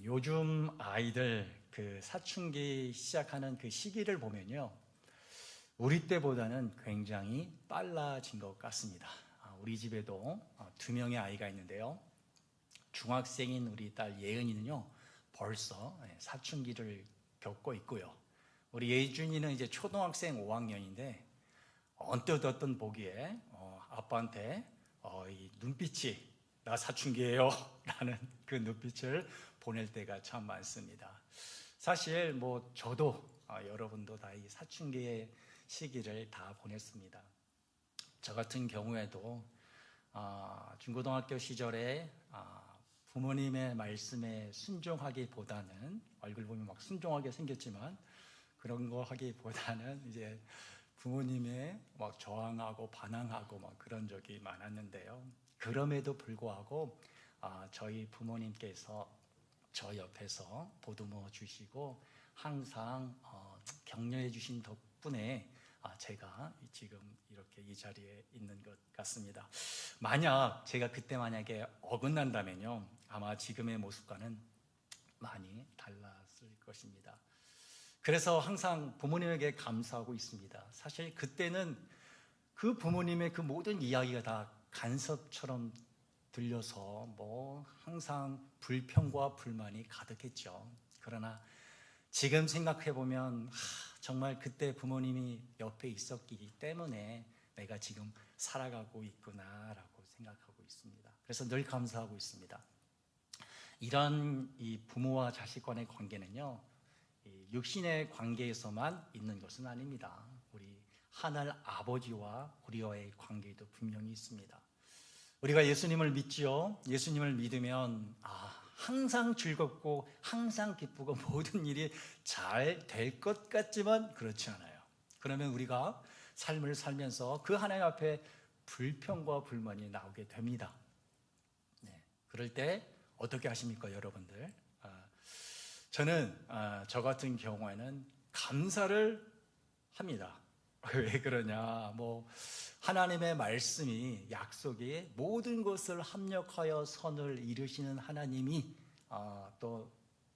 요즘 아이들 그 사춘기 시작하는 그 시기를 보면요, 우리 때보다는 굉장히 빨라진 것 같습니다. 우리 집에도 2명의 아이가 있는데요, 중학생인 우리 딸 예은이는요 벌써 사춘기를 겪고 있고요, 우리 예준이는 이제 초등학생 5학년인데 언뜻 어떤 보기에 아빠한테 이 눈빛이 나 사춘기예요 라는 그 눈빛을 보낼 때가 참 많습니다. 사실 저도 여러분도 다 이 사춘기의 시기를 다 보냈습니다. 저 같은 경우에도 중고등학교 시절에 부모님의 말씀에 순종하기보다는, 얼굴 보면 막 순종하게 생겼지만 그런 거 하기보다는 이제 부모님의 막 저항하고 반항하고 막 그런 적이 많았는데요, 그럼에도 불구하고 저희 부모님께서 저 옆에서 보듬어 주시고 항상 격려해 주신 덕분에 제가 지금 이렇게 이 자리에 있는 것 같습니다. 만약 제가 그때 만약에 어긋난다면요, 아마 지금의 모습과는 많이 달랐을 것입니다. 그래서 항상 부모님에게 감사하고 있습니다. 사실 그때는 그 부모님의 그 모든 이야기가 다 간섭처럼 들려서 항상 불평과 불만이 가득했죠. 그러나 지금 생각해보면 정말 그때 부모님이 옆에 있었기 때문에 내가 지금 살아가고 있구나라고 생각하고 있습니다. 그래서 늘 감사하고 있습니다. 이런 이 부모와 자식 간의 관계는요, 육신의 관계에서만 있는 것은 아닙니다. 우리 하늘 아버지와 우리와의 관계도 분명히 있습니다. 우리가 예수님을 믿지요. 예수님을 믿으면 항상 즐겁고 항상 기쁘고 모든 일이 잘 될 것 같지만 그렇지 않아요. 그러면 우리가 삶을 살면서 그 하나님 앞에 불평과 불만이 나오게 됩니다. 그럴 때 어떻게 하십니까, 여러분들? 저는 저 같은 경우에는 감사를 합니다. 왜 그러냐? 하나님의 말씀이, 약속이 모든 것을 합력하여 선을 이루시는 하나님이 또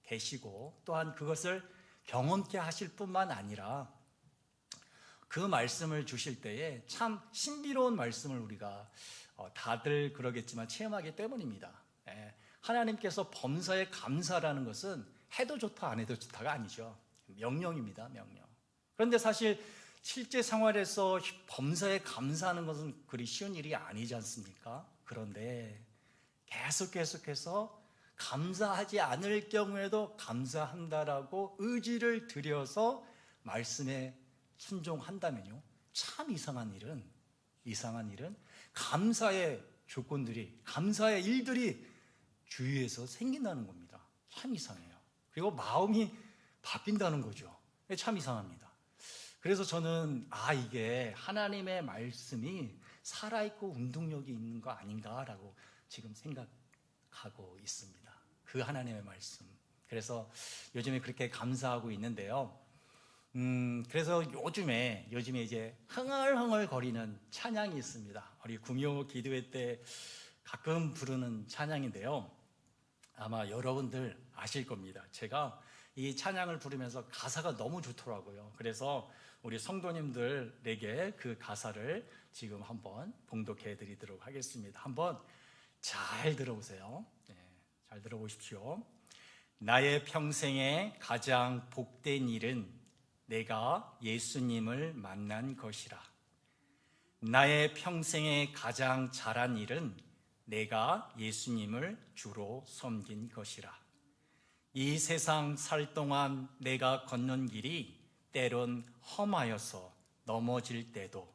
계시고, 또한 그것을 경험케 하실 뿐만 아니라 그 말씀을 주실 때에 참 신비로운 말씀을 우리가 다들 그러겠지만 체험하기 때문입니다. 하나님께서 범사에 감사라는 것은 해도 좋다 안 해도 좋다가 아니죠. 명령입니다, 명령. 그런데 사실 실제 생활에서 범사에 감사하는 것은 그리 쉬운 일이 아니지 않습니까? 그런데 계속해서 감사하지 않을 경우에도 감사한다라고 의지를 들여서 말씀에 순종한다면요, 참 이상한 일은 감사의 조건들이, 감사의 일들이 주위에서 생긴다는 겁니다. 참 이상해요. 그리고 마음이 바뀐다는 거죠. 참 이상합니다. 그래서 저는 이게 하나님의 말씀이 살아있고 운동력이 있는 거 아닌가라고 지금 생각하고 있습니다. 그 하나님의 말씀. 그래서 요즘에 그렇게 감사하고 있는데요. 그래서 요즘에 이제 흥얼흥얼거리는 찬양이 있습니다. 우리 구묘 기도회 때 가끔 부르는 찬양인데요, 아마 여러분들 아실 겁니다. 제가 이 찬양을 부르면서 가사가 너무 좋더라고요. 그래서 우리 성도님들에게 그 가사를 지금 한번 봉독해 드리도록 하겠습니다. 한번 잘 들어보세요. 잘 들어보십시오. 나의 평생에 가장 복된 일은 내가 예수님을 만난 것이라. 나의 평생에 가장 잘한 일은 내가 예수님을 주로 섬긴 것이라. 이 세상 살 동안 내가 걷는 길이 때론 험하여서 넘어질 때도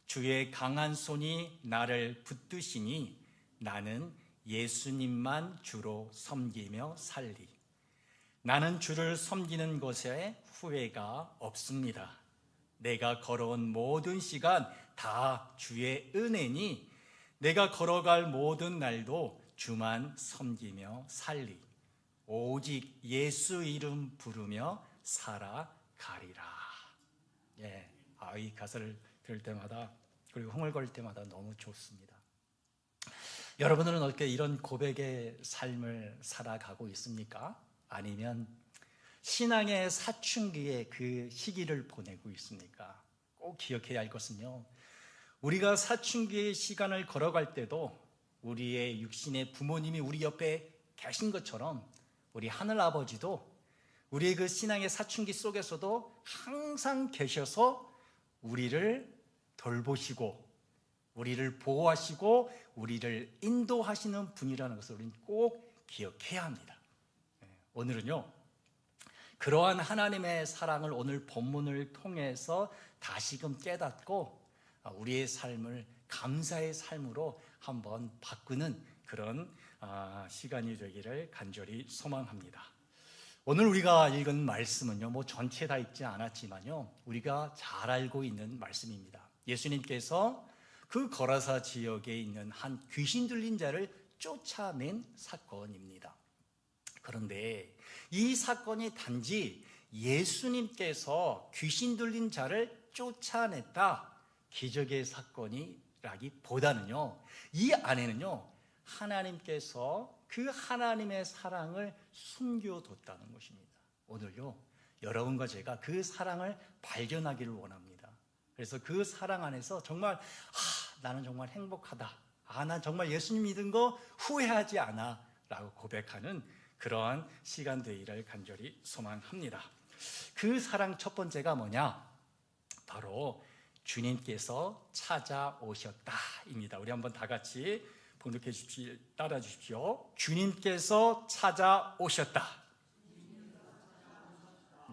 주의 강한 손이 나를 붙드시니 나는 예수님만 주로 섬기며 살리. 나는 주를 섬기는 것에 후회가 없습니다. 내가 걸어온 모든 시간 다 주의 은혜니 내가 걸어갈 모든 날도 주만 섬기며 살리. 오직 예수 이름 부르며 살아가리라. 이 가사를 들을 때마다, 그리고 흥얼거릴 때마다 너무 좋습니다. 여러분들은 어떻게 이런 고백의 삶을 살아가고 있습니까? 아니면 신앙의 사춘기의 그 시기를 보내고 있습니까? 꼭 기억해야 할 것은요, 우리가 사춘기의 시간을 걸어갈 때도 우리의 육신의 부모님이 우리 옆에 계신 것처럼 우리 하늘아버지도 우리의 그 신앙의 사춘기 속에서도 항상 계셔서 우리를 돌보시고 우리를 보호하시고 우리를 인도하시는 분이라는 것을 우리는 꼭 기억해야 합니다. 오늘은요, 그러한 하나님의 사랑을 오늘 본문을 통해서 다시금 깨닫고 우리의 삶을 감사의 삶으로 한번 바꾸는 그런 시간이 되기를 간절히 소망합니다. 오늘 우리가 읽은 말씀은요, 뭐 전체 다 읽지 않았지만요, 우리가 잘 알고 있는 말씀입니다. 예수님께서 그 거라사 지역에 있는 한 귀신 들린 자를 쫓아낸 사건입니다. 그런데 이 사건이 단지 예수님께서 귀신 들린 자를 쫓아냈다, 기적의 사건이라기보다는요, 이 안에는요, 하나님께서 그 하나님의 사랑을 숨겨뒀다는 것입니다. 오늘요, 여러분과 제가 그 사랑을 발견하기를 원합니다. 그래서 그 사랑 안에서 정말 나는 정말 행복하다, 난 정말 예수님 믿은 거 후회하지 않아 라고 고백하는 그러한 시간 되기를 간절히 소망합니다. 그 사랑 첫 번째가 뭐냐? 바로 주님께서 찾아오셨다입니다. 우리 한번 다 같이 봉독해 주십시오. 따라 주십시오. 주님께서 찾아오셨다.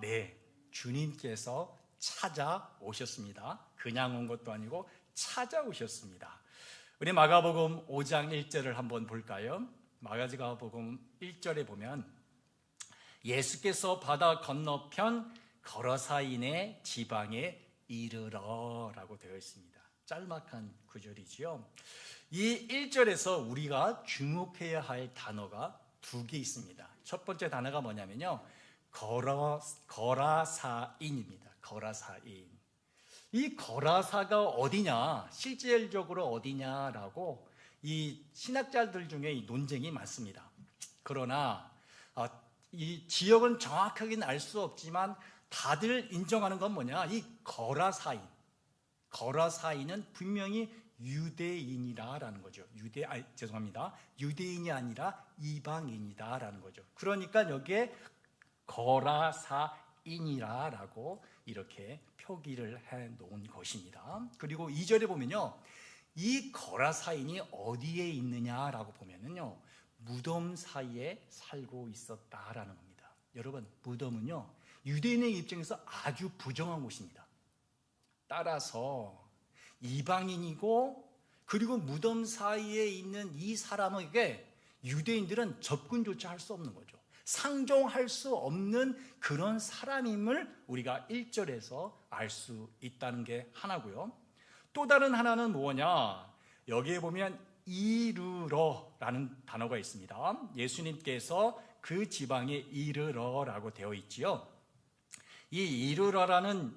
네, 주님께서 찾아오셨습니다. 그냥 온 것도 아니고 찾아오셨습니다. 우리 마가복음 5장 1절을 한번 볼까요? 마가복음 1절에 보면 예수께서 바다 건너편 거라사인의 지방에 이르러 라고 되어 있습니다. 짤막한 구절이지요. 이 1절에서 우리가 주목해야 할 단어가 두 개 있습니다. 첫 번째 단어가 뭐냐면요, 거라사인입니다. 거라사인. 이 거라사가 어디냐, 실질적으로 어디냐라고 이 신학자들 중에 이 논쟁이 많습니다. 그러나 이 지역은 정확하게는 알 수 없지만 다들 인정하는 건 뭐냐, 이 거라사인은 분명히 유대인이라는 거죠. 유대인이 아니라 이방인이다라는 거죠. 그러니까 여기에 거라사인이라고 이렇게 표기를 해 놓은 것입니다. 그리고 2절에 보면요, 이 거라사인이 어디에 있느냐라고 보면은요, 무덤 사이에 살고 있었다라는 겁니다. 여러분, 무덤은요, 유대인의 입장에서 아주 부정한 곳입니다. 따라서 이방인이고 그리고 무덤 사이에 있는 이 사람에게 유대인들은 접근조차 할 수 없는 거죠. 상종할 수 없는 그런 사람임을 우리가 1절에서 알 수 있다는 게 하나고요. 또 다른 하나는 뭐냐, 여기에 보면 이르러라는 단어가 있습니다. 예수님께서 그 지방에 이르러라고 되어 있지요. 이 이르러라는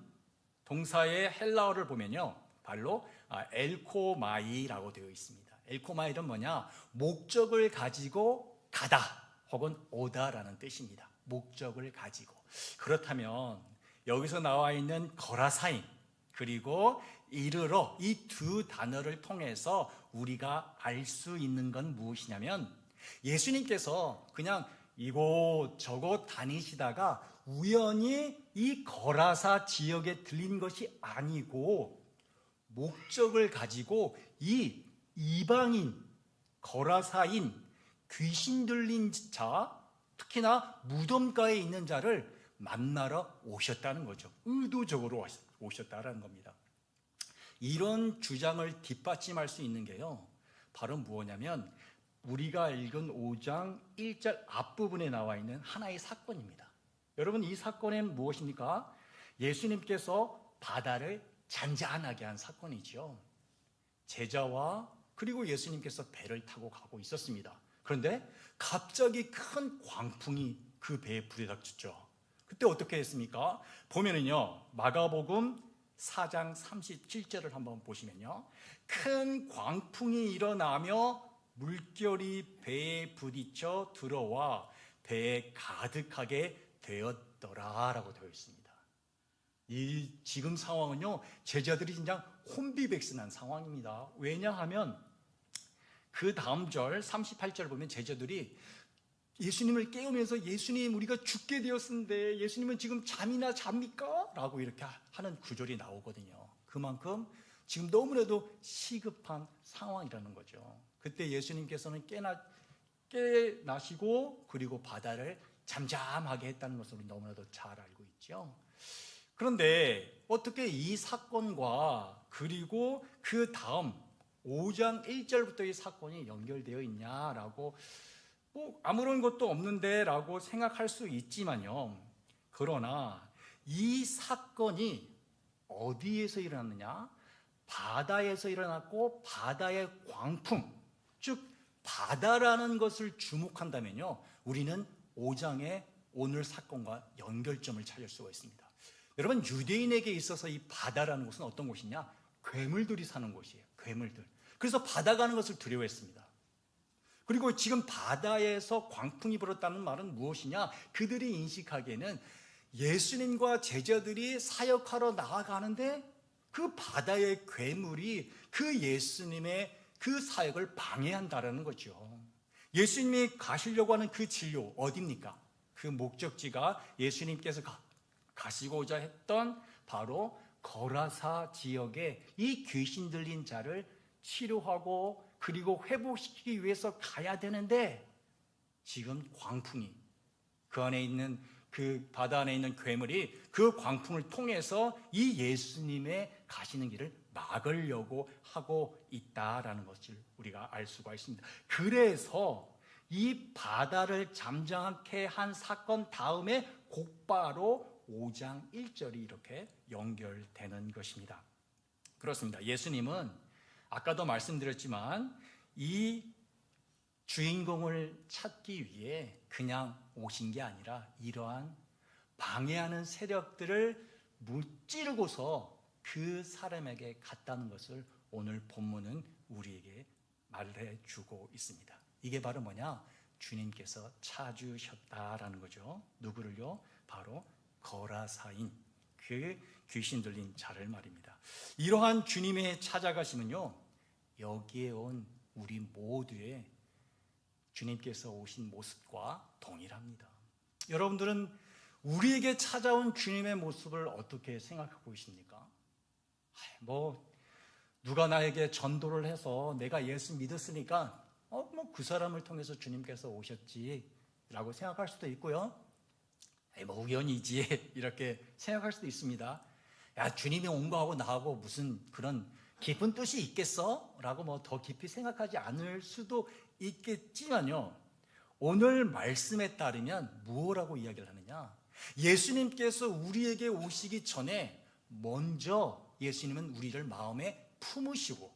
동사의 헬라어를 보면요, 바로 엘코마이라고 되어 있습니다. 엘코마이는 뭐냐, 목적을 가지고 가다 혹은 오다라는 뜻입니다. 목적을 가지고. 그렇다면 여기서 나와 있는 거라사인 그리고 이르러, 이 두 단어를 통해서 우리가 알 수 있는 건 무엇이냐면, 예수님께서 그냥 이곳저곳 다니시다가 우연히 이 거라사 지역에 들린 것이 아니고 목적을 가지고 이 이방인, 거라사인, 귀신 들린 자, 특히나 무덤가에 있는 자를 만나러 오셨다는 거죠. 의도적으로 오셨다는 겁니다. 이런 주장을 뒷받침할 수 있는 게요, 바로 무엇이냐면 우리가 읽은 5장 1절 앞부분에 나와 있는 하나의 사건입니다. 여러분, 이 사건은 무엇입니까? 예수님께서 바다를 잔잔하게 한 사건이죠. 제자와 그리고 예수님께서 배를 타고 가고 있었습니다. 그런데 갑자기 큰 광풍이 그 배에 불어닥쳤죠. 그때 어떻게 했습니까? 보면은요, 마가복음 4장 37절을 한번 보시면요, 큰 광풍이 일어나며 물결이 배에 부딪혀 들어와 배에 가득하게 되었더라라고 되어 있습니다. 이 지금 상황은요, 제자들이 진짜 혼비백산한 상황입니다. 왜냐하면 그 다음 절 38절 보면 제자들이 예수님을 깨우면서 예수님 우리가 죽게 되었는데 예수님은 지금 잠이나 잡니까? 라고 이렇게 하는 구절이 나오거든요. 그만큼 지금 너무나도 시급한 상황이라는 거죠. 그때 예수님께서는 깨나시고 그리고 바다를 잠잠하게 했다는 것을 우리 너무나도 잘 알고 있죠. 그런데 어떻게 이 사건과 그리고 그 다음 5장 1절부터 이 사건이 연결되어 있냐라고 아무런 것도 없는데 라고 생각할 수 있지만요, 그러나 이 사건이 어디에서 일어났느냐? 바다에서 일어났고 바다의 광풍, 즉 바다라는 것을 주목한다면요, 우리는 5장의 오늘 사건과 연결점을 찾을 수가 있습니다. 여러분, 유대인에게 있어서 이 바다라는 곳은 어떤 곳이냐? 괴물들이 사는 곳이에요. 괴물들. 그래서 바다 가는 것을 두려워했습니다. 그리고 지금 바다에서 광풍이 불었다는 말은 무엇이냐? 그들이 인식하기에는 예수님과 제자들이 사역하러 나아가는데 그 바다의 괴물이 그 예수님의 그 사역을 방해한다라는 거죠. 예수님이 가시려고 하는 그 진로 어디입니까? 그 목적지가 예수님께서 가시고자 했던 바로 거라사 지역에 이 귀신 들린 자를 치료하고 그리고 회복시키기 위해서 가야 되는데, 지금 광풍이 그 안에 있는 그 바다 안에 있는 괴물이 그 광풍을 통해서 이 예수님의 가시는 길을 막으려고 하고 있다라는 것을 우리가 알 수가 있습니다. 그래서 이 바다를 잠잠케 한 사건 다음에 곧바로 5장 1절이 이렇게 연결되는 것입니다. 그렇습니다. 예수님은 아까도 말씀드렸지만 이 주인공을 찾기 위해 그냥 오신 게 아니라 이러한 방해하는 세력들을 무찌르고서 그 사람에게 갔다는 것을 오늘 본문은 우리에게 말해주고 있습니다. 이게 바로 뭐냐? 주님께서 찾으셨다라는 거죠. 누구를요? 바로 거라사인, 그 귀신 들린 자를 말입니다. 이러한 주님의 찾아가심은요, 여기에 온 우리 모두의 주님께서 오신 모습과 동일합니다. 여러분들은 우리에게 찾아온 주님의 모습을 어떻게 생각하고 계십니까? 누가 나에게 전도를 해서 내가 예수 믿었으니까 그 사람을 통해서 주님께서 오셨지라고 생각할 수도 있고요. 우연이지 이렇게 생각할 수도 있습니다. 야, 주님이 온 거하고 나하고 무슨 그런 깊은 뜻이 있겠어? 라고 더 깊이 생각하지 않을 수도 있겠지만요, 오늘 말씀에 따르면 무엇라고 이야기를 하느냐? 예수님께서 우리에게 오시기 전에 먼저 예수님은 우리를 마음에 품으시고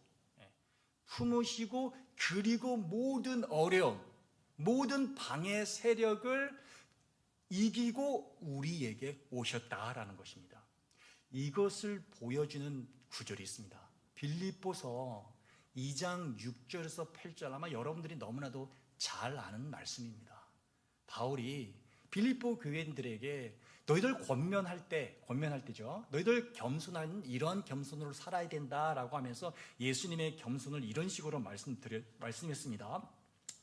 그리고 모든 어려움, 모든 방해 세력을 이기고 우리에게 오셨다라는 것입니다. 이것을 보여주는 구절이 있습니다. 빌립보서 2장 6절에서 8절, 아마 여러분들이 너무나도 잘 아는 말씀입니다. 바울이 빌립보 교회인들에게 너희들 권면할 때죠. 너희들 겸손한 이런 겸손으로 살아야 된다라고 하면서 예수님의 겸손을 이런 식으로 말씀했습니다.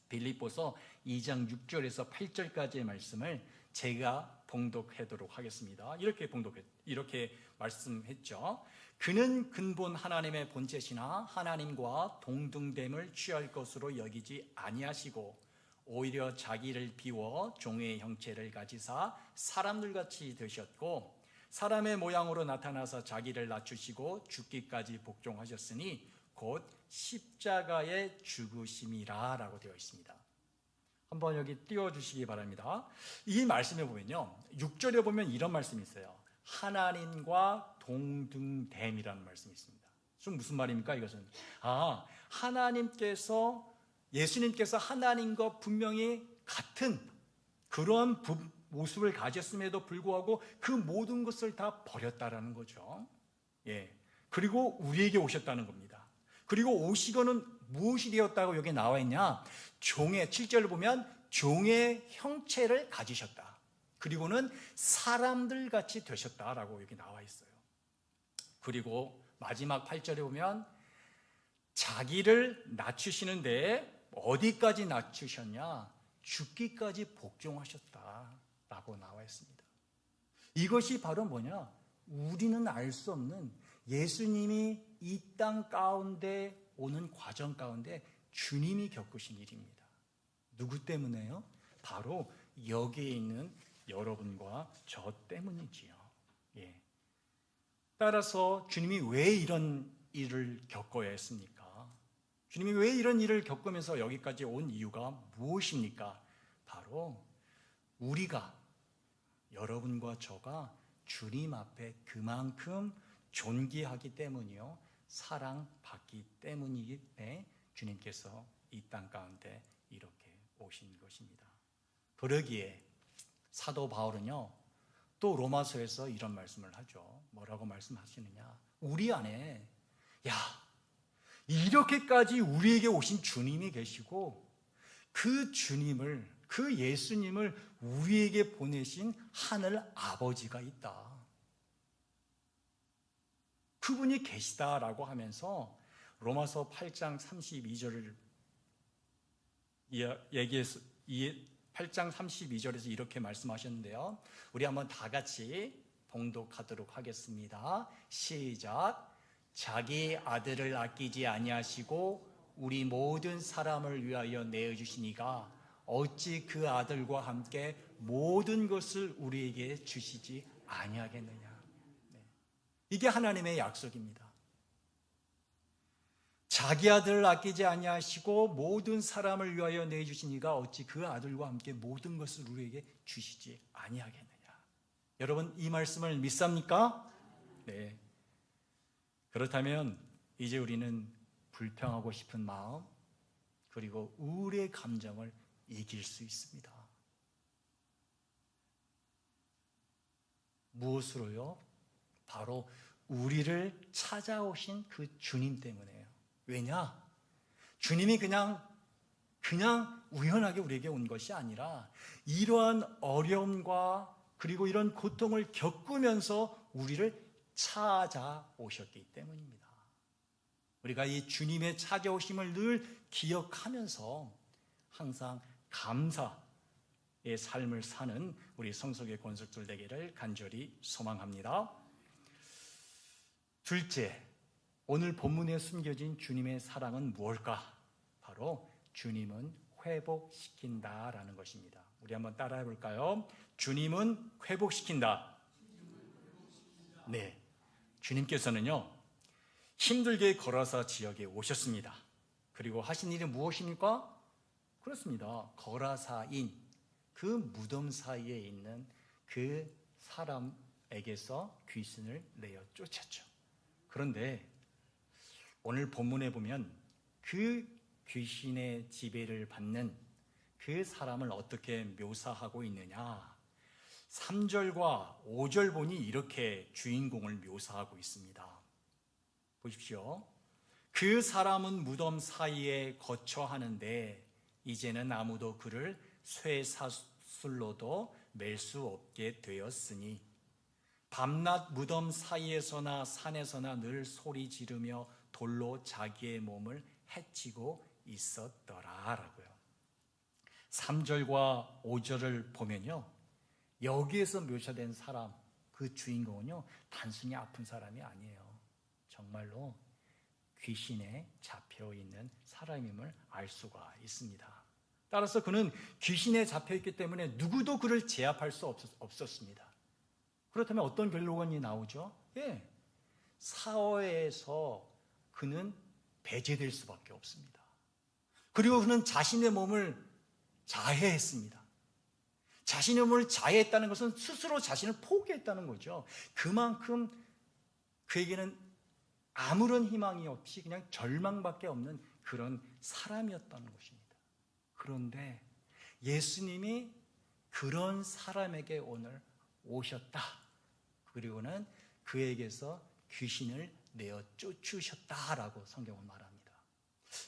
빌립보서 2장 6절에서 8절까지의 말씀을 제가 봉독하도록 하겠습니다. 이렇게 말씀했죠. 그는 근본 하나님의 본체시나 하나님과 동등됨을 취할 것으로 여기지 아니하시고 오히려 자기를 비워 종의 형체를 가지사 사람들같이 되셨고 사람의 모양으로 나타나서 자기를 낮추시고 죽기까지 복종하셨으니 곧 십자가의 죽으심이라 라고 되어 있습니다. 한번 여기 띄워주시기 바랍니다. 이 말씀에 보면요, 6절에 보면 이런 말씀이 있어요. 하나님과 동등됨이라는 말씀이 있습니다. 좀 무슨 말입니까? 이것은 예수님께서 하나님과 분명히 같은 그런 모습을 가졌음에도 불구하고 그 모든 것을 다 버렸다라는 거죠. 그리고 우리에게 오셨다는 겁니다. 그리고 오시고는 무엇이 되었다고 여기 나와 있냐? 7절을 보면 종의 형체를 가지셨다. 그리고는 사람들 같이 되셨다라고 여기 나와 있어요. 그리고 마지막 8절에 보면 자기를 낮추시는데 어디까지 낮추셨냐? 죽기까지 복종하셨다라고 나와 있습니다. 이것이 바로 뭐냐? 우리는 알 수 없는 예수님이 이 땅 가운데 오는 과정 가운데 주님이 겪으신 일입니다. 누구 때문에요? 바로 여기에 있는 여러분과 저 때문이지요. 예. 따라서 주님이 왜 이런 일을 겪어야 했습니까? 주님이 왜 이런 일을 겪으면서 여기까지 온 이유가 무엇입니까? 바로 우리가, 여러분과 저가 주님 앞에 그만큼 존귀하기 때문이요, 사랑받기 때문이기에 주님께서 이 땅 가운데 이렇게 오신 것입니다. 그러기에 사도 바울은요, 또 로마서에서 이런 말씀을 하죠. 뭐라고 말씀하시느냐? 우리 안에 이렇게까지 우리에게 오신 주님이 계시고 그 주님을, 그 예수님을 우리에게 보내신 하늘 아버지가 있다. 그분이 계시다라고 하면서 로마서 8장 32절을 얘기해서 8장 32절에서 이렇게 말씀하셨는데요. 우리 한번 다 같이 봉독하도록 하겠습니다. 시작. 자기 아들을 아끼지 아니하시고 우리 모든 사람을 위하여 내어주시니가 어찌 그 아들과 함께 모든 것을 우리에게 주시지 아니하겠느냐. 이게 하나님의 약속입니다. 자기 아들을 아끼지 아니하시고 모든 사람을 위하여 내주시니가 어찌 그 아들과 함께 모든 것을 우리에게 주시지 아니하겠느냐. 여러분, 이 말씀을 믿습니까? 네. 그렇다면 이제 우리는 불평하고 싶은 마음, 그리고 우울의 감정을 이길 수 있습니다. 무엇으로요? 바로 우리를 찾아오신 그 주님 때문에요. 왜냐? 주님이 그냥 우연하게 우리에게 온 것이 아니라 이러한 어려움과 그리고 이런 고통을 겪으면서 우리를 찾아오셨기 때문입니다. 우리가 이 주님의 찾아오심을 늘 기억하면서 항상 감사의 삶을 사는 우리 성속의 권속들 되기를 간절히 소망합니다. 둘째, 오늘 본문에 숨겨진 주님의 사랑은 무엇일까? 바로 주님은 회복시킨다라는 것입니다. 우리 한번 따라해 볼까요? 주님은 회복시킨다. 네, 주님께서는요, 힘들게 거라사 지역에 오셨습니다. 그리고 하신 일이 무엇입니까? 그렇습니다. 거라사인 그 무덤 사이에 있는 그 사람에게서 귀신을 내어 쫓았죠. 그런데 오늘 본문에 보면 그 귀신의 지배를 받는 그 사람을 어떻게 묘사하고 있느냐? 3절과 5절 보니 이렇게 주인공을 묘사하고 있습니다. 보십시오. 그 사람은 무덤 사이에 거처하는데 이제는 아무도 그를 쇠사슬로도 맬 수 없게 되었으니 밤낮 무덤 사이에서나 산에서나 늘 소리 지르며 돌로 자기의 몸을 해치고 있었더라 라고요. 3절과 5절을 보면요, 여기에서 묘사된 사람, 그 주인공은요, 단순히 아픈 사람이 아니에요. 정말로 귀신에 잡혀있는 사람임을 알 수가 있습니다. 따라서 그는 귀신에 잡혀있기 때문에 누구도 그를 제압할 수 없었습니다. 그렇다면 어떤 결론이 나오죠? 예, 사회에서 그는 배제될 수밖에 없습니다. 그리고 그는 자신의 몸을 자해했습니다. 자신의 몸을 자해했다는 것은 스스로 자신을 포기했다는 거죠. 그만큼 그에게는 아무런 희망이 없이 그냥 절망밖에 없는 그런 사람이었다는 것입니다. 그런데 예수님이 그런 사람에게 오늘 오셨다. 그리고는 그에게서 귀신을 내어 쫓으셨다라고 성경은 말합니다.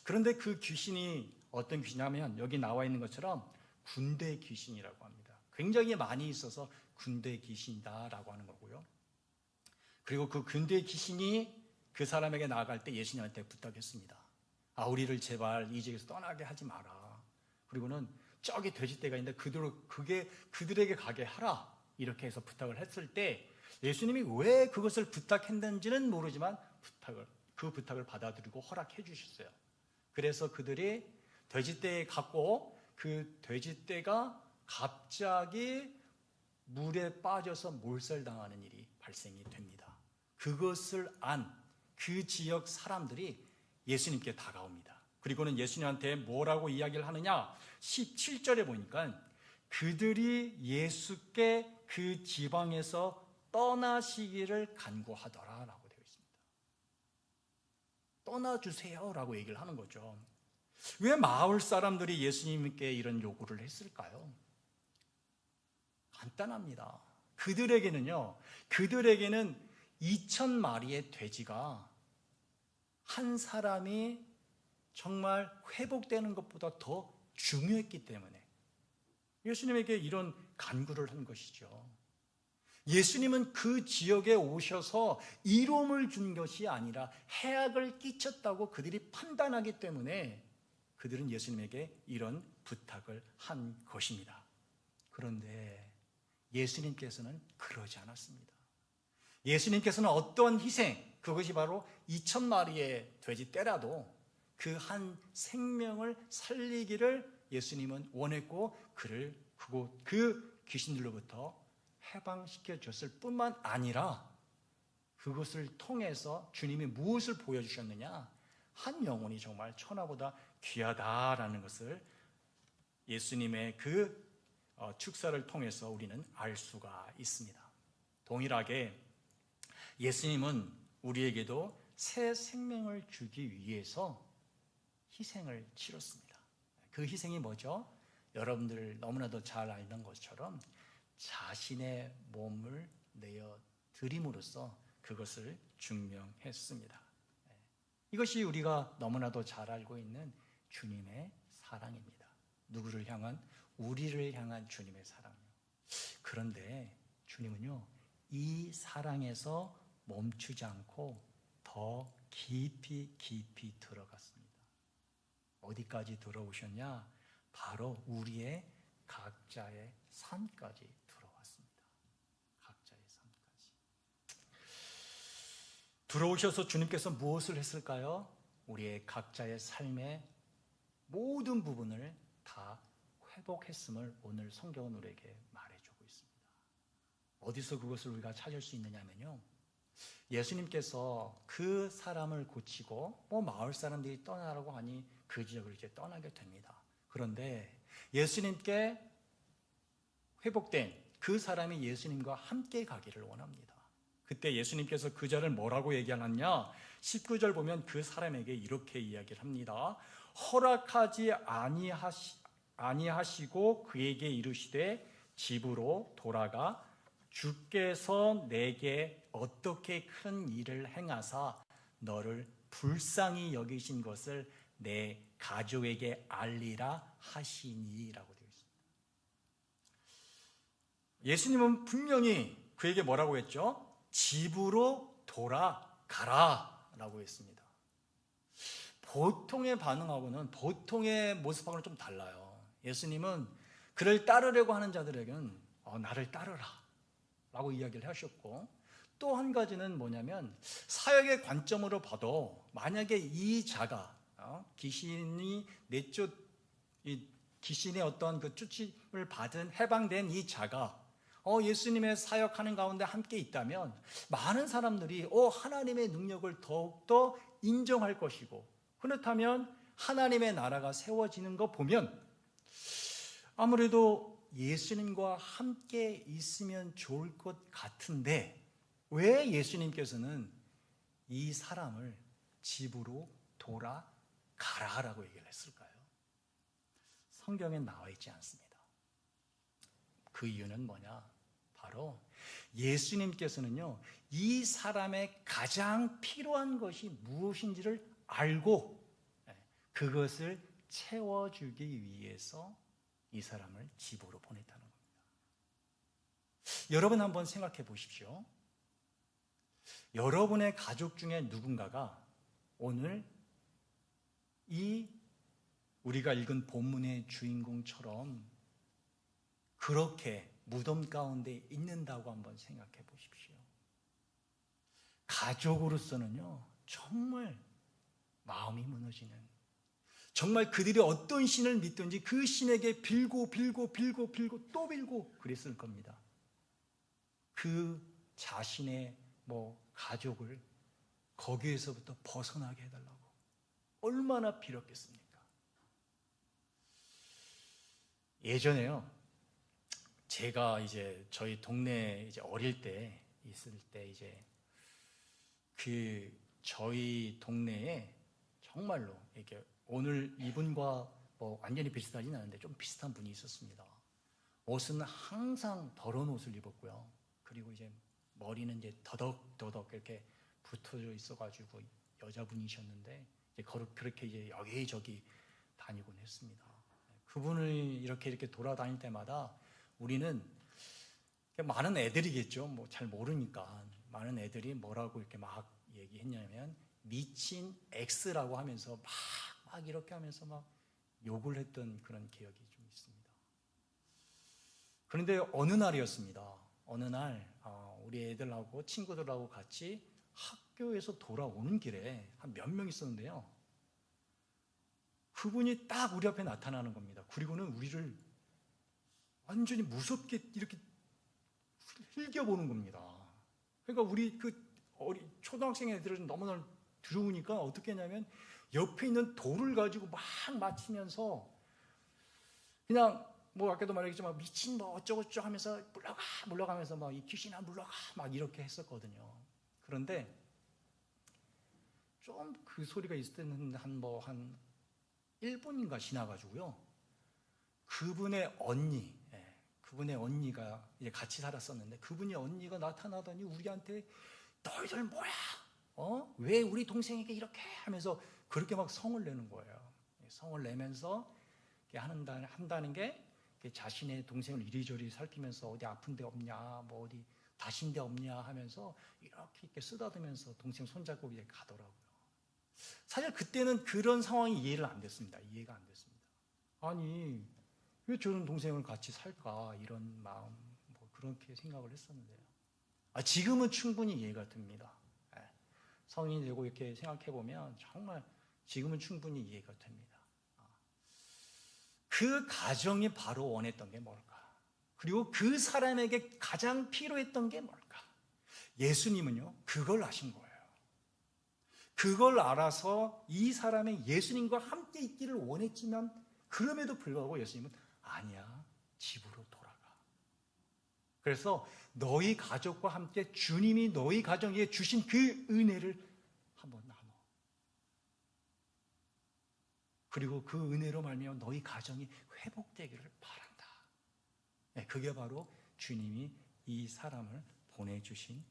그런데 그 귀신이 어떤 귀신이냐면 여기 나와 있는 것처럼 군대 귀신이라고 합니다. 굉장히 많이 있어서 군대 귀신이다라고 하는 거고요. 그리고 그 군대 귀신이 그 사람에게 나아갈 때 예수님한테 부탁했습니다. 우리를 제발 이 지역에서 떠나게 하지 마라. 그리고는 저기 돼지떼가 있는데 그들에게 가게 하라. 이렇게 해서 부탁을 했을 때 예수님이 왜 그것을 부탁했는지는 모르지만 그 부탁을 받아들이고 허락해 주셨어요. 그래서 그들이 돼지떼에 갔고 그 돼지떼가 갑자기 물에 빠져서 몰살당하는 일이 발생이 됩니다. 그것을 안 그 지역 사람들이 예수님께 다가옵니다. 그리고는 예수님한테 뭐라고 이야기를 하느냐? 17절에 보니까 그들이 예수께 그 지방에서 떠나시기를 간구하더라라고 되어 있습니다. 떠나주세요라고 얘기를 하는 거죠. 왜 마을 사람들이 예수님께 이런 요구를 했을까요? 간단합니다. 그들에게는 2,000마리의 돼지가 한 사람이 정말 회복되는 것보다 더 중요했기 때문에 예수님에게 이런 간구를 한 것이죠. 예수님은 그 지역에 오셔서 이로움을 준 것이 아니라 해악을 끼쳤다고 그들이 판단하기 때문에 그들은 예수님에게 이런 부탁을 한 것입니다. 그런데 예수님께서는 그러지 않았습니다. 예수님께서는 어떤 희생, 그것이 바로 2,000마리의 돼지 떼라도 그 한 생명을 살리기를 예수님은 원했고 그 귀신들로부터 해방시켜 줬을 뿐만 아니라 그것을 통해서 주님이 무엇을 보여주셨느냐? 한 영혼이 정말 천하보다 귀하다라는 것을 예수님의 그 축사를 통해서 우리는 알 수가 있습니다. 동일하게 예수님은 우리에게도 새 생명을 주기 위해서 희생을 치렀습니다. 그 희생이 뭐죠? 여러분들 너무나도 잘 알던 것처럼 자신의 몸을 내어 드림으로써 그것을 증명했습니다. 이것이 우리가 너무나도 잘 알고 있는 주님의 사랑입니다. 누구를 향한? 우리를 향한 주님의 사랑이요. 그런데 주님은요, 이 사랑에서 멈추지 않고 더 깊이 들어갔습니다. 어디까지 들어오셨냐? 바로 우리의 각자의 삶까지 들어왔습니다. 각자의 삶까지. 들어오셔서 주님께서 무엇을 했을까요? 우리의 각자의 삶의 모든 부분을 다 회복했음을 오늘 성경은 우리에게 말해주고 있습니다. 어디서 그것을 우리가 찾을 수 있느냐면요, 예수님께서 그 사람을 고치고 마을 사람들이 떠나라고 하니 그 지역을 이제 떠나게 됩니다. 그런데 예수님께 회복된 그 사람이 예수님과 함께 가기를 원합니다. 그때 예수님께서 그 자를 뭐라고 얘기하느냐? 19절 보면 그 사람에게 이렇게 이야기를 합니다. 허락하지 아니하시고 그에게 이르시되 집으로 돌아가 주께서 내게 어떻게 큰 일을 행하사 너를 불쌍히 여기신 것을 내 가족에게 알리라 하시니라고 되어 있습니다. 예수님은 분명히 그에게 뭐라고 했죠? 집으로 돌아가라 라고 했습니다. 보통의 반응하고는, 보통의 모습하고는 좀 달라요. 예수님은 그를 따르려고 하는 자들에게는 나를 따르라 라고 이야기를 하셨고, 또 한 가지는 뭐냐면 사역의 관점으로 봐도 만약에 이 자가 귀신의 어떤 그 쫓임을 받은 해방된 이 자가 예수님의 사역하는 가운데 함께 있다면 많은 사람들이 하나님의 능력을 더욱더 인정할 것이고, 그렇다면 하나님의 나라가 세워지는 거 보면 아무래도 예수님과 함께 있으면 좋을 것 같은데 왜 예수님께서는 이 사람을 집으로 돌아가라라고 얘기를 했을까요? 성경에 나와 있지 않습니다. 그 이유는 뭐냐? 바로 예수님께서는요, 이 사람의 가장 필요한 것이 무엇인지를 알고 그것을 채워주기 위해서 이 사람을 집으로 보냈다는 겁니다. 여러분 한번 생각해 보십시오. 여러분의 가족 중에 누군가가 오늘 이 우리가 읽은 본문의 주인공처럼 그렇게 무덤 가운데 있는다고 한번 생각해 보십시오. 가족으로서는요, 정말 마음이 무너지는, 정말 그들이 어떤 신을 믿든지 그 신에게 빌고 또 빌고 그랬을 겁니다. 그 자신의 가족을 거기에서부터 벗어나게 해달라고 얼마나 빌었겠습니까? 예전에요, 제가 이제 저희 동네에 이제 어릴 때 있을 때 저희 동네에 정말로 이렇게 오늘 이분과 완전히 비슷하지는 않은데 좀 비슷한 분이 있었습니다. 옷은 항상 더러운 옷을 입었고요. 그리고 이제 머리는 이제 더덕더덕 이렇게 붙어져 있어가지고 여자분이셨는데 그렇게 이제 여기저기 다니곤 했습니다. 그분을 이렇게 돌아다닐 때마다 우리는 많은 애들이겠죠. 잘 모르니까 많은 애들이 뭐라고 이렇게 막 얘기했냐면 미친 X라고 하면서 막 이렇게 하면서 막 욕을 했던 그런 기억이 좀 있습니다. 그런데 어느 날이었습니다. 어느 날 우리 애들하고 친구들하고 같이 학교에서 돌아오는 길에 한 몇 명 있었는데요. 그분이 딱 우리 앞에 나타나는 겁니다. 그리고는 우리를 완전히 무섭게 이렇게 흘겨보는 겁니다. 그러니까 우리 초등학생 애들은 너무나 두려우니까 어떻게 했냐면 옆에 있는 돌을 가지고 막 맞히면서 그냥 아까도 말했지만 미친 어쩌고저쩌고 하면서 물러가면서 막 이 귀신아 물러가 막 이렇게 했었거든요. 그런데 좀 그 소리가 있을 때는 한 1분인가 지나가지고요. 그분의 언니가 이제 같이 살았었는데 그분의 언니가 나타나더니 우리한테 너희들 뭐야? 왜 우리 동생에게 이렇게 하면서 그렇게 막 성을 내는 거예요. 성을 내면서 한다는 게 자신의 동생을 이리저리 살피면서 어디 아픈 데 없냐, 어디 다신 데 없냐 하면서 이렇게 쓰다듬으면서 동생 손잡고 이제 가더라고요. 사실 그때는 그런 상황이 이해가 안 됐습니다. 아니, 왜 저런 동생을 같이 살까? 이런 마음, 그렇게 생각을 했었는데요. 지금은 충분히 이해가 됩니다. 성인이 되고 이렇게 생각해보면 정말 지금은 충분히 이해가 됩니다. 그 가정이 바로 원했던 게 뭘까? 그리고 그 사람에게 가장 필요했던 게 뭘까? 예수님은요, 그걸 아신 거예요. 그걸 알아서 이 사람의 예수님과 함께 있기를 원했지만 그럼에도 불구하고 예수님은 아니야, 집으로 돌아가. 그래서 너희 가족과 함께 주님이 너희 가정에 주신 그 은혜를 한번 나눠. 그리고 그 은혜로 말미암아 너희 가정이 회복되기를 바란다. 그게 바로 주님이 이 사람을 보내주신,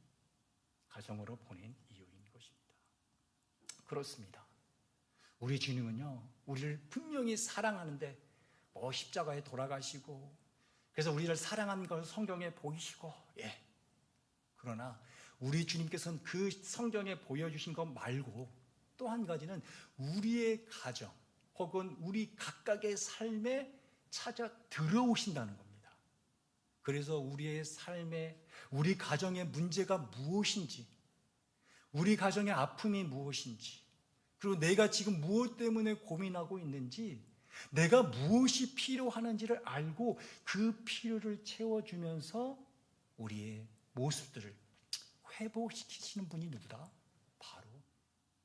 가정으로 보낸 이유인 것입니다. 그렇습니다. 우리 주님은요, 우리를 분명히 사랑하는데 십자가에 돌아가시고 그래서 우리를 사랑한 걸 성경에 보이시고, 그러나 우리 주님께서는 그 성경에 보여주신 것 말고 또 한 가지는 우리의 가정 혹은 우리 각각의 삶에 찾아 들어오신다는 겁니다. 그래서 우리의 삶에, 우리 가정의 문제가 무엇인지, 우리 가정의 아픔이 무엇인지, 그리고 내가 지금 무엇 때문에 고민하고 있는지, 내가 무엇이 필요하는지를 알고 그 필요를 채워주면서 우리의 모습들을 회복시키시는 분이 누구다? 바로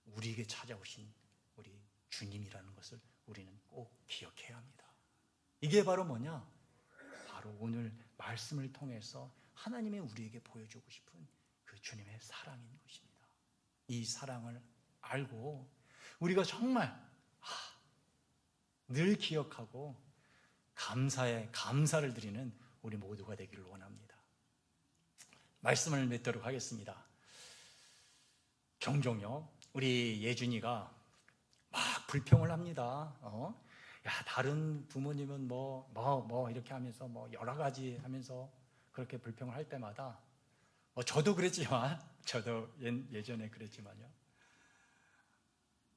우리에게 찾아오신 우리 주님이라는 것을 우리는 꼭 기억해야 합니다. 이게 바로 뭐냐? 바로 오늘 말씀을 통해서 하나님의 우리에게 보여주고 싶은 그 주님의 사랑인 것입니다. 이 사랑을 알고 우리가 정말 늘 기억하고 감사를 드리는 우리 모두가 되기를 원합니다. 말씀을 맺도록 하겠습니다. 종종요, 우리 예준이가 막 불평을 합니다. 야, 다른 부모님은 이렇게 하면서 여러 가지 하면서 그렇게 불평을 할 때마다 저도 그랬지만, 저도 예전에 그랬지만요.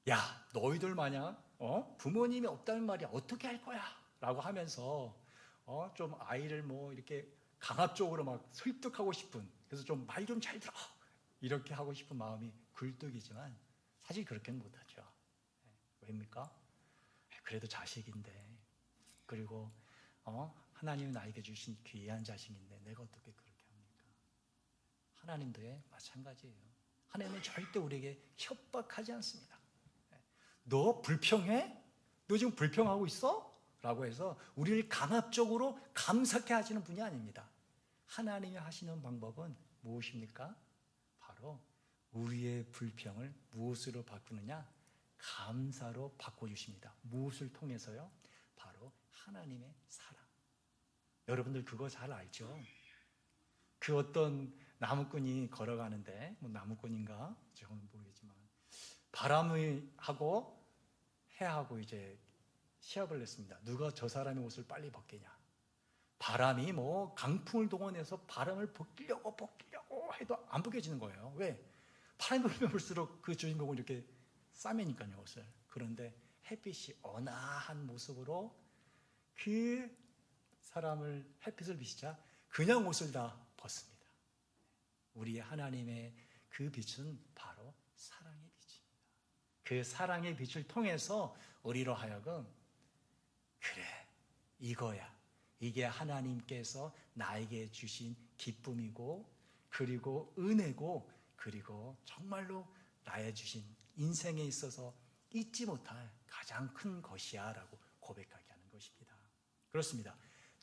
야, 너희들 마냥 부모님이 없다는 말이 어떻게 할 거야? 라고 하면서 좀 아이를 이렇게 강압적으로 막 설득하고 싶은, 그래서 좀 말 좀 잘 들어 이렇게 하고 싶은 마음이 굴뚝이지만 사실 그렇게는 못하죠. 왜입니까? 그래도 자식인데, 그리고 하나님이 나에게 주신 귀한 자식인데 내가 어떻게 그렇게 합니까? 하나님도 마찬가지예요. 하나님은 절대 우리에게 협박하지 않습니다. 너 불평해? 너 지금 불평하고 있어? 라고 해서 우리를 강압적으로 감사케 하시는 분이 아닙니다. 하나님이 하시는 방법은 무엇입니까? 바로 우리의 불평을 무엇으로 바꾸느냐? 감사로 바꿔주십니다. 무엇을 통해서요? 바로 하나님의 사랑. 여러분들 그거 잘 알죠? 그 어떤 나무꾼이 걸어가는데, 나무꾼인가? 저는 모르겠지만, 바람을 하고 해하고 이제 시합을 냈습니다. 누가 저 사람의 옷을 빨리 벗기냐? 바람이 강풍을 동원해서 바람을 벗기려고 해도 안 벗겨지는 거예요. 왜? 바람이 불면 불수록 그 주인공은 이렇게 싸매니까요, 옷을. 그런데 햇빛이 온화한 모습으로 그 사람을 햇빛을 비치자 그냥 옷을 다 벗습니다. 우리 하나님의 그 빛은 바로 사랑의 빛입니다. 그 사랑의 빛을 통해서 우리로 하여금, 그래, 이거야, 이게 하나님께서 나에게 주신 기쁨이고, 그리고 은혜고, 그리고 정말로 나의 주신 인생에 있어서 잊지 못할 가장 큰 것이야 라고 고백하게 하는 것입니다. 그렇습니다.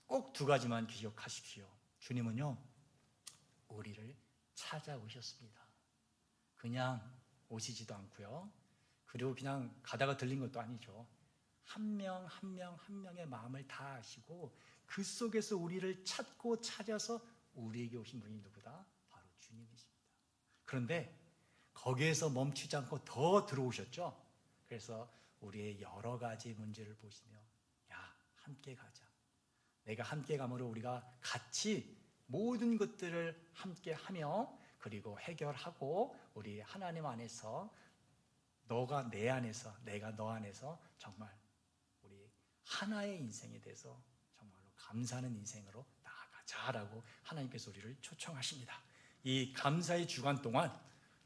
꼭 두 가지만 기억하십시오. 주님은요, 우리를 찾아오셨습니다. 그냥 오시지도 않고요, 그리고 그냥 가다가 들린 것도 아니죠. 한 명 한 명 한 명의 마음을 다 아시고 그 속에서 우리를 찾고 찾아서 우리에게 오신 분이 누구다? 바로 주님이십니다. 그런데 거기에서 멈추지 않고 더 들어오셨죠. 그래서 우리의 여러 가지 문제를 보시며, 야, 함께 가자. 내가 함께 감으로 우리가 같이 모든 것들을 함께 하며, 그리고 해결하고, 우리 하나님 안에서, 너가 내 안에서 내가 너 안에서 정말 우리 하나의 인생에 대해서 정말로 감사하는 인생으로 나아가자라고 하나님께서 우리를 초청하십니다. 이 감사의 주간 동안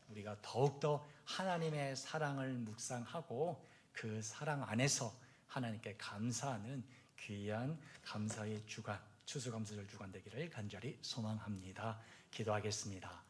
우리가 더욱더 하나님의 사랑을 묵상하고 그 사랑 안에서 하나님께 감사하는 귀한 감사의 주간, 추수감사절 주간 되기를 간절히 소망합니다. 기도하겠습니다.